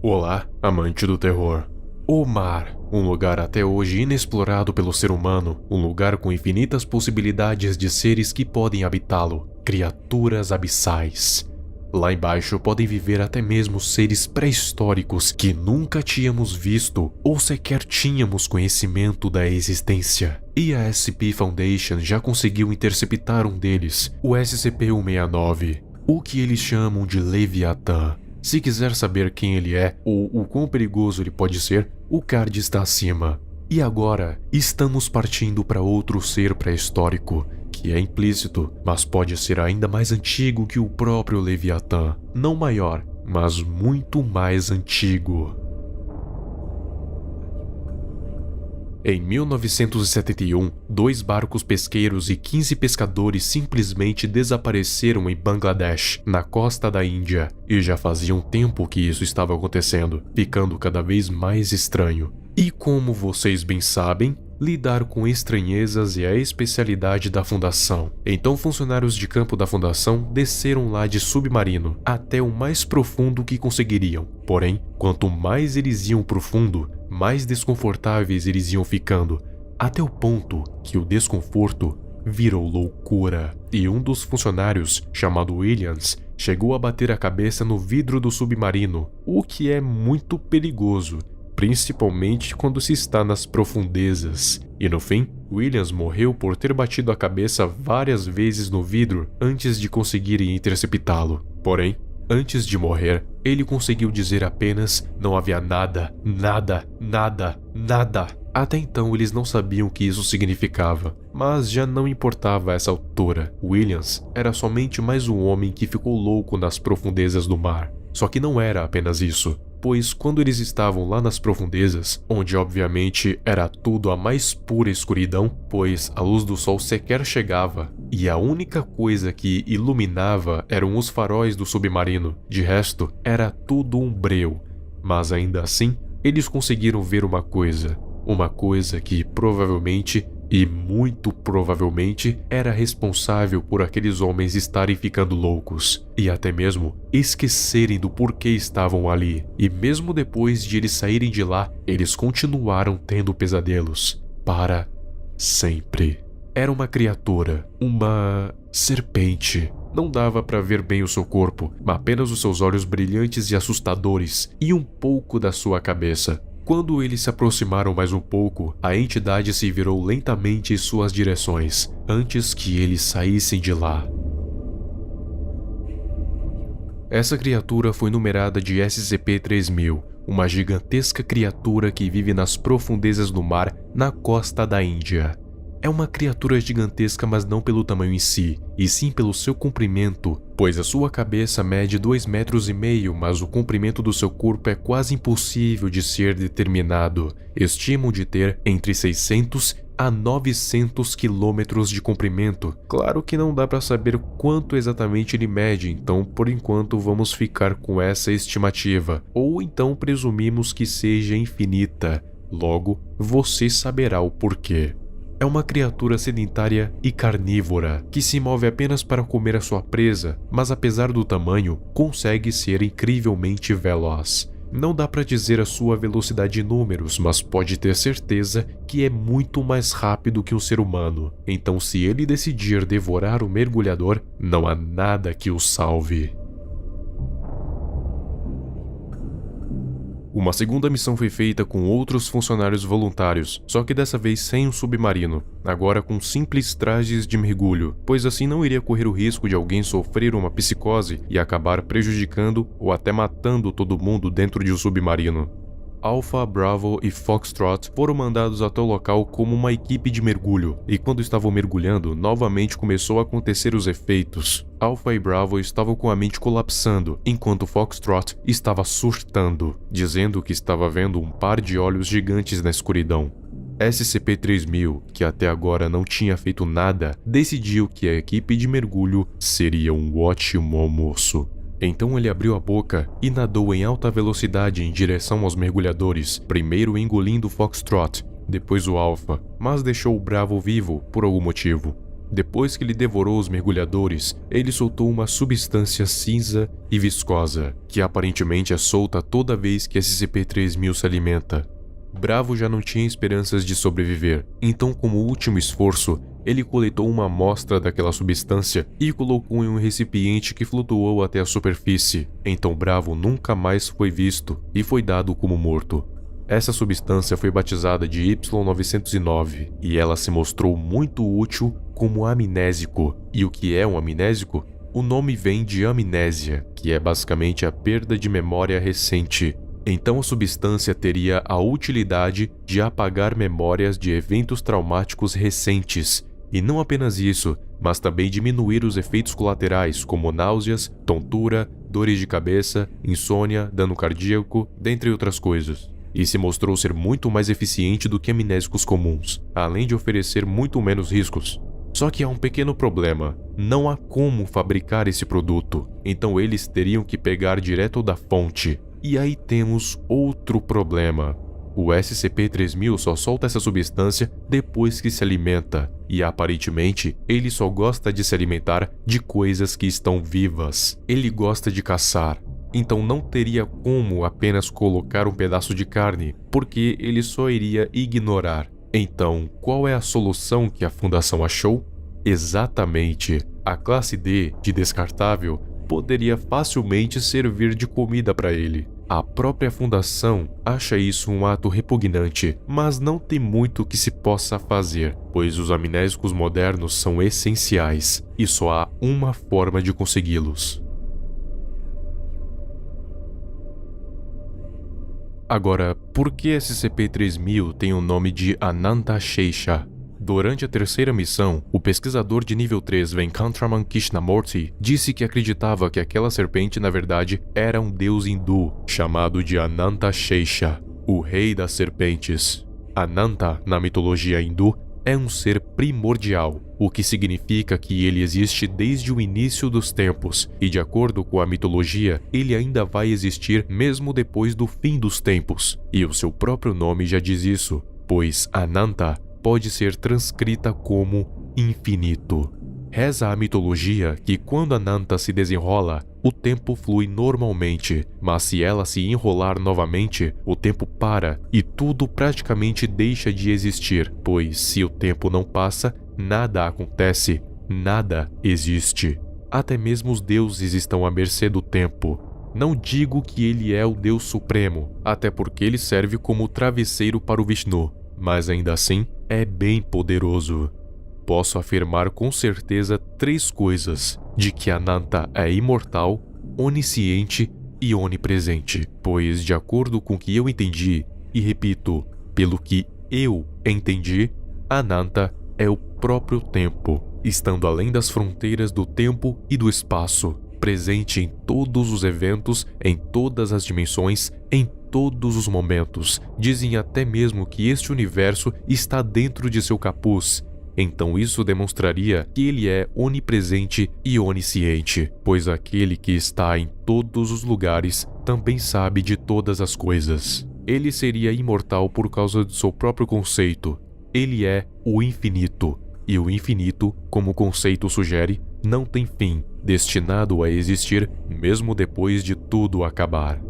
Olá, amante do terror. O mar, um lugar até hoje inexplorado pelo ser humano, um lugar com infinitas possibilidades de seres que podem habitá-lo, criaturas abissais. Lá embaixo podem viver até mesmo seres pré-históricos que nunca tínhamos visto ou sequer tínhamos conhecimento da existência. E a SCP Foundation já conseguiu interceptar um deles, o SCP-169, o que eles chamam de Leviatã. Se quiser saber quem ele é ou o quão perigoso ele pode ser, o card está acima. E agora, estamos partindo para outro ser pré-histórico, que é implícito, mas pode ser ainda mais antigo que o próprio Leviatã. Não maior, mas muito mais antigo. Em 1971, 2 barcos pesqueiros e 15 pescadores simplesmente desapareceram em Bangladesh, na costa da Índia, e já fazia um tempo que isso estava acontecendo, ficando cada vez mais estranho. E como vocês bem sabem, lidar com estranhezas é a especialidade da Fundação. Então funcionários de campo da Fundação desceram lá de submarino, até o mais profundo que conseguiriam. Porém, quanto mais eles iam profundo, mais desconfortáveis eles iam ficando, até o ponto que o desconforto virou loucura. E um dos funcionários, chamado Williams, chegou a bater a cabeça no vidro do submarino, o que é muito perigoso, principalmente quando se está nas profundezas. E no fim, Williams morreu por ter batido a cabeça várias vezes no vidro antes de conseguirem interceptá-lo. Porém, antes de morrer, ele conseguiu dizer apenas: não havia nada, nada, nada, nada. Até então eles não sabiam o que isso significava, mas já não importava a essa altura. Williams era somente mais um homem que ficou louco nas profundezas do mar. Só que não era apenas isso, pois quando eles estavam lá nas profundezas, onde obviamente era tudo a mais pura escuridão, pois a luz do sol sequer chegava, e a única coisa que iluminava eram os faróis do submarino, de resto era tudo um breu. Mas ainda assim, eles conseguiram ver uma coisa que provavelmente, e muito provavelmente, era responsável por aqueles homens estarem ficando loucos, e até mesmo esquecerem do porquê estavam ali. E mesmo depois de eles saírem de lá, eles continuaram tendo pesadelos. Para sempre. Era uma criatura, uma serpente. Não dava para ver bem o seu corpo, mas apenas os seus olhos brilhantes e assustadores, e um pouco da sua cabeça. Quando eles se aproximaram mais um pouco, a entidade se virou lentamente em suas direções, antes que eles saíssem de lá. Essa criatura foi numerada de SCP-3000, uma gigantesca criatura que vive nas profundezas do mar na costa da Índia. É uma criatura gigantesca, mas não pelo tamanho em si, e sim pelo seu comprimento, pois a sua cabeça mede 2,5 metros, mas o comprimento do seu corpo é quase impossível de ser determinado. Estimam de ter entre 600 a 900 quilômetros de comprimento. Claro que não dá para saber quanto exatamente ele mede, então por enquanto vamos ficar com essa estimativa, ou então presumimos que seja infinita. Logo, você saberá o porquê. É uma criatura sedentária e carnívora, que se move apenas para comer a sua presa, mas apesar do tamanho, consegue ser incrivelmente veloz. Não dá para dizer a sua velocidade em números, mas pode ter certeza que é muito mais rápido que um ser humano. Então, se ele decidir devorar o mergulhador, não há nada que o salve. Uma segunda missão foi feita com outros funcionários voluntários, só que dessa vez sem um submarino, agora com simples trajes de mergulho, pois assim não iria correr o risco de alguém sofrer uma psicose e acabar prejudicando ou até matando todo mundo dentro de um submarino. Alpha, Bravo e Foxtrot foram mandados até o local como uma equipe de mergulho, e quando estavam mergulhando, novamente começou a acontecer os efeitos. Alpha e Bravo estavam com a mente colapsando, enquanto Foxtrot estava surtando, dizendo que estava vendo um par de olhos gigantes na escuridão. SCP-3000, que até agora não tinha feito nada, decidiu que a equipe de mergulho seria um ótimo almoço. Então ele abriu a boca e nadou em alta velocidade em direção aos mergulhadores, primeiro engolindo Foxtrot, depois o Alpha, mas deixou o Bravo vivo por algum motivo. Depois que ele devorou os mergulhadores, ele soltou uma substância cinza e viscosa, que aparentemente é solta toda vez que SCP-3000 se alimenta. Bravo já não tinha esperanças de sobreviver, então como último esforço, ele coletou uma amostra daquela substância e colocou em um recipiente que flutuou até a superfície. Então Bravo nunca mais foi visto e foi dado como morto. Essa substância foi batizada de Y909 e ela se mostrou muito útil como amnésico. E o que é um amnésico? O nome vem de amnésia, que é basicamente a perda de memória recente. Então a substância teria a utilidade de apagar memórias de eventos traumáticos recentes. E não apenas isso, mas também diminuir os efeitos colaterais como náuseas, tontura, dores de cabeça, insônia, dano cardíaco, dentre outras coisas. E se mostrou ser muito mais eficiente do que amnésicos comuns, além de oferecer muito menos riscos. Só que há um pequeno problema, não há como fabricar esse produto, então eles teriam que pegar direto da fonte. E aí temos outro problema. O SCP-3000 só solta essa substância depois que se alimenta, e aparentemente ele só gosta de se alimentar de coisas que estão vivas. Ele gosta de caçar, então não teria como apenas colocar um pedaço de carne, porque ele só iria ignorar. Então, qual é a solução que a Fundação achou? Exatamente, a classe D de descartável poderia facilmente servir de comida para ele. A própria Fundação acha isso um ato repugnante, mas não tem muito que se possa fazer, pois os amnésicos modernos são essenciais e só há uma forma de consegui-los. Agora, por que SCP-3000 tem o nome de Ananta Sheisha? Durante a terceira missão, o pesquisador de nível 3 Venkantraman Krishnamurti disse que acreditava que aquela serpente na verdade era um deus hindu, chamado de Ananta Sheisha, o rei das serpentes. Ananta, na mitologia hindu, é um ser primordial, o que significa que ele existe desde o início dos tempos, e de acordo com a mitologia, ele ainda vai existir mesmo depois do fim dos tempos. E o seu próprio nome já diz isso, pois Ananta pode ser transcrita como infinito. Reza a mitologia que quando Ananta se desenrola, o tempo flui normalmente, mas se ela se enrolar novamente, o tempo para e tudo praticamente deixa de existir, pois se o tempo não passa, nada acontece, nada existe. Até mesmo os deuses estão à mercê do tempo. Não digo que ele é o Deus Supremo, até porque ele serve como travesseiro para o Vishnu, mas ainda assim é bem poderoso. Posso afirmar com certeza 3 coisas: de que Ananta é imortal, onisciente e onipresente, pois de acordo com o que eu entendi, e repito, pelo que eu entendi, Ananta é o próprio tempo, estando além das fronteiras do tempo e do espaço, presente em todos os eventos, em todas as dimensões, em todos os momentos. Dizem até mesmo que este universo está dentro de seu capuz. Então isso demonstraria que ele é onipresente e onisciente, pois aquele que está em todos os lugares também sabe de todas as coisas. Ele seria imortal por causa do seu próprio conceito. Ele é o infinito, e o infinito, como o conceito sugere, não tem fim, destinado a existir mesmo depois de tudo acabar.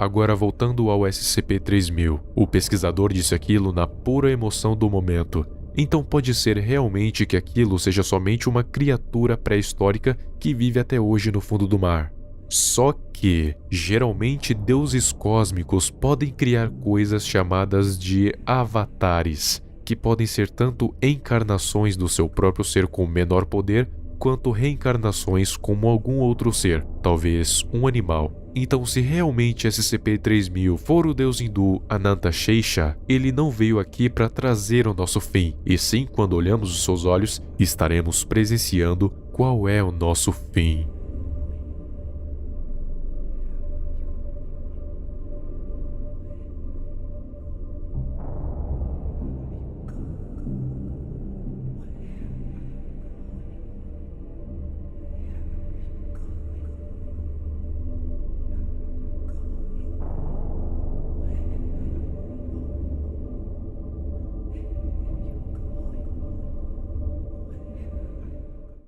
Agora voltando ao SCP-3000, o pesquisador disse aquilo na pura emoção do momento. Então pode ser realmente que aquilo seja somente uma criatura pré-histórica que vive até hoje no fundo do mar. Só que, geralmente, deuses cósmicos podem criar coisas chamadas de avatares, que podem ser tanto encarnações do seu próprio ser com menor poder, quanto reencarnações como algum outro ser, talvez um animal. Então, se realmente SCP-3000 for o deus hindu Ananta Sheisha, ele não veio aqui para trazer o nosso fim, e sim, quando olhamos os seus olhos, estaremos presenciando qual é o nosso fim.